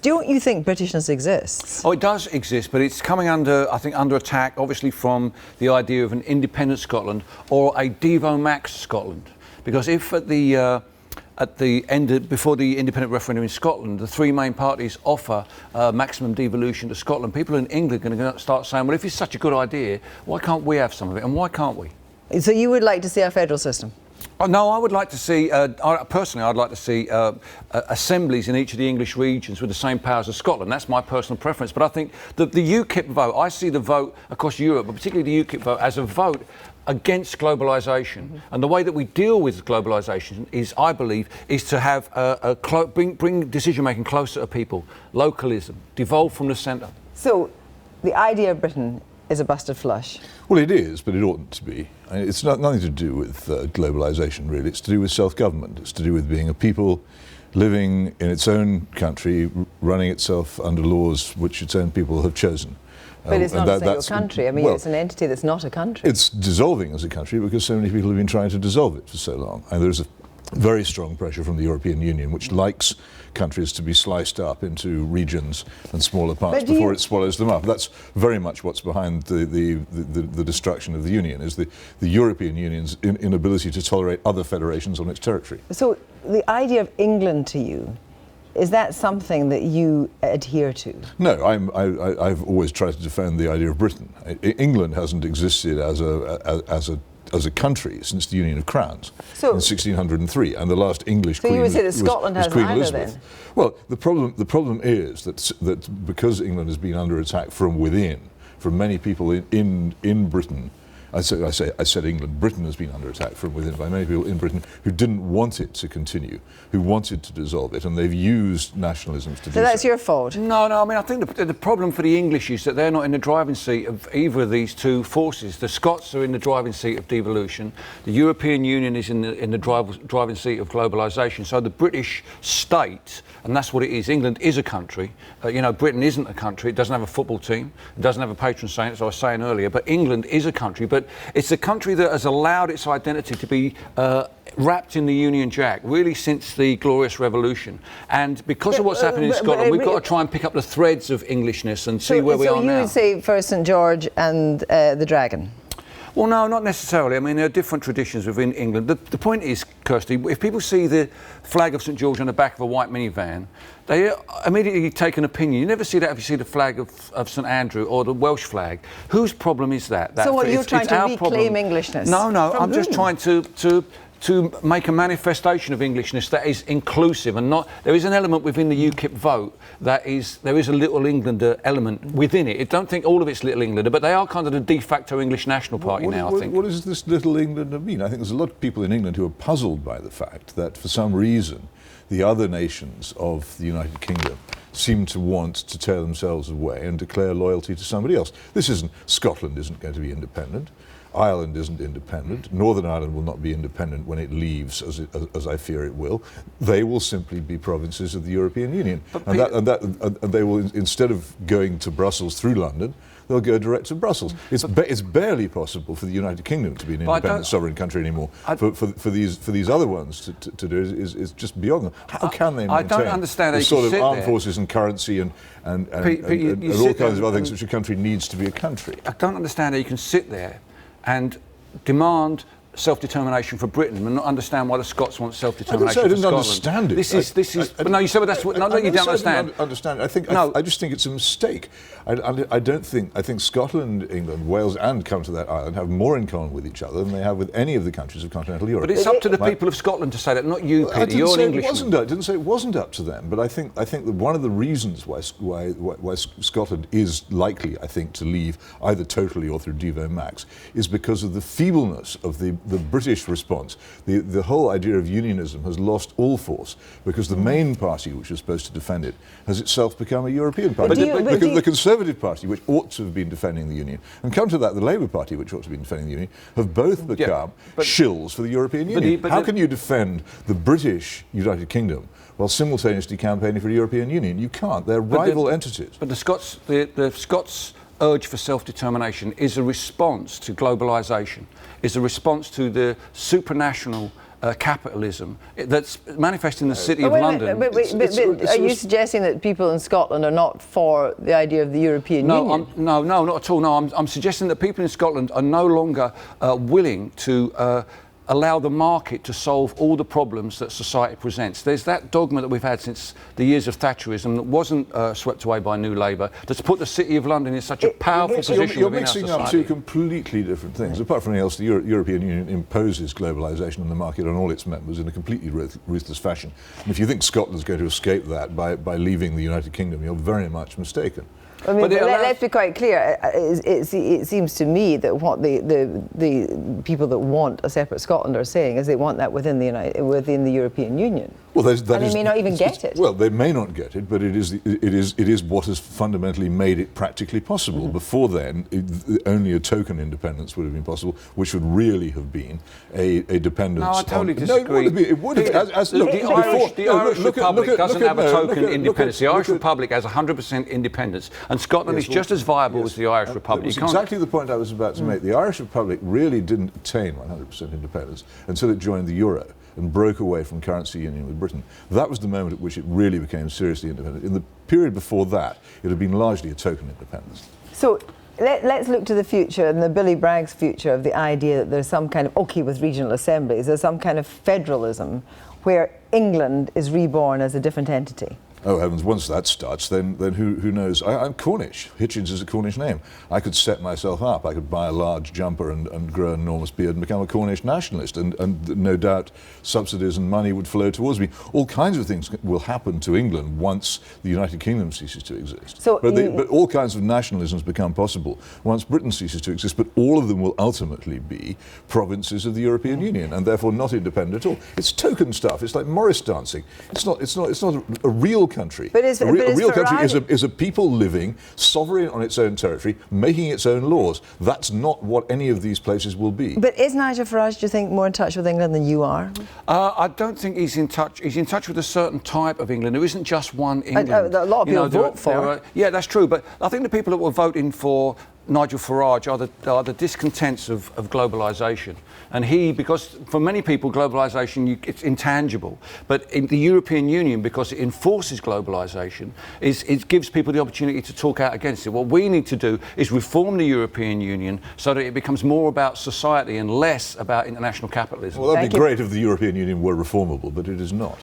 Don't you think Britishness exists? Oh, it does exist, but it's coming under, I think, under attack, obviously, from the idea of an independent Scotland or a Devo Max Scotland. Because if at the end, before the independent referendum in Scotland, the three main parties offer maximum devolution to Scotland, people in England are going to start saying, well, if it's such a good idea, why can't we have some of it, and why can't we? So you would like to see a federal system? Oh, no, I would like to see, personally, I'd like to see assemblies in each of the English regions with the same powers as Scotland. That's my personal preference. But I think the UKIP vote, I see the vote across Europe, but particularly the UKIP vote, as a vote against globalisation. Mm-hmm. And the way that we deal with globalisation is, I believe, is to have bring decision-making closer to people, localism, devolve from the centre. So the idea of Britain is a busted flush. Well, it is, but it oughtn't to be. I mean, it's nothing to do with globalisation, really. It's to do with self-government. It's to do with being a people living in its own country, running itself under laws which its own people have chosen. But it's not a single country. I mean, it's an entity that's not a country. It's dissolving as a country because so many people have been trying to dissolve it for so long. And there's a very strong pressure from the European Union, which likes countries to be sliced up into regions and smaller parts before it swallows them up. That's very much what's behind the destruction of the Union, is the European Union's inability to tolerate other federations on its territory. So the idea of England to you, is that something that you adhere to? No, I've always tried to defend the idea of Britain. England hasn't existed as a country since the Union of Crowns in 1603, and the last English queen. So you would say that Scotland has Queen either Elizabeth. Then? Well, the problem is that because England has been under attack from within, from many people in Britain. I said England. Britain has been under attack from within by many people in Britain who didn't want it to continue, who wanted to dissolve it, and they've used nationalisms to do so. So that's your fault? No, I mean, I think the problem for the English is that they're not in the driving seat of either of these two forces. The Scots are in the driving seat of devolution. The European Union is in the driving seat of globalisation. So the British state, and that's what it is. England is a country. Britain isn't a country. It doesn't have a football team. It doesn't have a patron saint, as I was saying earlier. But England is a country. But it's a country that has allowed its identity to be wrapped in the Union Jack, really since the Glorious Revolution. And because of what's happening in Scotland, we've got to try and pick up the threads of Englishness and see where we are now. So you would say first St George and the Dragon? Well, no, not necessarily. I mean, there are different traditions within England. The point is, Kirsty, if people see the flag of St George on the back of a white minivan, they immediately take an opinion. You never see that if you see the flag of St Andrew or the Welsh flag. Whose problem is that? So what, you're trying to reclaim Englishness? No, I'm just trying to make a manifestation of Englishness that is inclusive and not. There is an element within the UKIP vote there is a Little Englander element within it. I don't think all of it's Little Englander, but they are kind of the de facto English national party now, I think. What does this Little Englander mean? I think there's a lot of people in England who are puzzled by the fact that for some reason the other nations of the United Kingdom seem to want to tear themselves away and declare loyalty to somebody else. Scotland isn't going to be independent. Ireland isn't independent. Northern Ireland will not be independent when it leaves, as I fear it will. They will simply be provinces of the European Union, and they will, instead of going to Brussels through London, they'll go direct to Brussels. It's barely possible for the United Kingdom to be an independent sovereign country anymore. For these other ones to do it is just beyond them. How can they maintain I don't understand the sort of armed forces and currency and all kinds of other things which a country needs to be a country? I don't understand how you can sit there and demand self-determination for Britain and not understand why the Scots want self-determination for Scotland. I didn't understand it. This is. But no, you said that's what. No, you don't understand. Understand. I just think it's a mistake. I think Scotland, England, Wales, and come to that island have more in common with each other than they have with any of the countries of continental Europe. But it's up to the people of Scotland to say that, not you, Peter. You're an Englishman. I didn't say it wasn't up to them. But I think that one of the reasons why Scotland is likely, I think, to leave either totally or through Devo Max is because of the feebleness of the British response. The whole idea of unionism has lost all force because the main party, which is supposed to defend it, has itself become a European party. The Conservative Party, which ought to have been defending the Union, and come to that, the Labour Party, which ought to have been defending the Union, have both become shills for the European Union. How can you defend the British United Kingdom while simultaneously campaigning for the European Union? You can't. They're rival entities. But the Scots' urge for self-determination is a response to globalisation, is a response to the supranational capitalism that's manifested in the City of Wait, London. but are you suggesting that people in Scotland are not for the idea of the European Union? No, not at all. No, I'm suggesting that people in Scotland are no longer willing to allow the market to solve all the problems that society presents. There's that dogma that we've had since the years of Thatcherism that wasn't swept away by New Labour, that's put the City of London in such a powerful position You're within our mixing society. up two completely different things. Apart from anything else, the European Union imposes globalisation on the market on all its members in a completely ruthless fashion. And if you think Scotland's going to escape that by leaving the United Kingdom, you're very much mistaken. I mean, let's be quite clear. It seems to me that what the people that want a separate Scotland are saying is they want that within the European Union. Well, and they may not even get it. Well, they may not get it, but it is what has fundamentally made it practically possible. Mm-hmm. Before then, only a token independence would have been possible, which would really have been a dependence. No, I totally disagree. No, it would have been. The Irish Republic doesn't have a token independence. The Irish Republic has 100% independence, and Scotland is just as viable as the Irish Republic. That's exactly the point I was about to make. The Irish Republic really didn't attain 100% independence until it joined the euro and broke away from currency union with Britain. That was the moment at which it really became seriously independent. In the period before that, it had been largely a token independence. So let's look to the future and the Billy Bragg's future of the idea that there's some kind of, okay, with regional assemblies, there's some kind of federalism where England is reborn as a different entity. Oh heavens, once that starts, then who knows? I'm Cornish. Hitchens is a Cornish name. I could set myself up. I could buy a large jumper and grow an enormous beard and become a Cornish nationalist, and no doubt subsidies and money would flow towards me. All kinds of things will happen to England once the United Kingdom ceases to exist. But all kinds of nationalisms become possible once Britain ceases to exist, but all of them will ultimately be provinces of the European Union and therefore not independent at all. It's token stuff. It's like Morris dancing. It's not a real country. But a real country is a people living sovereign on its own territory, making its own laws. That's not what any of these places will be. But is Nigel Farage, do you think, more in touch with England than you are? I don't think he's in touch. He's in touch with a certain type of England. There isn't just one England. A lot of people vote for. Yeah, that's true. But I think the people that were voting for Nigel Farage are the discontents of globalisation. And because for many people globalisation, it's intangible. But in the European Union, because it enforces globalisation, it gives people the opportunity to talk out against it. What we need to do is reform the European Union so that it becomes more about society and less about international capitalism. Well, that'd be great if the European Union were reformable, but it is not.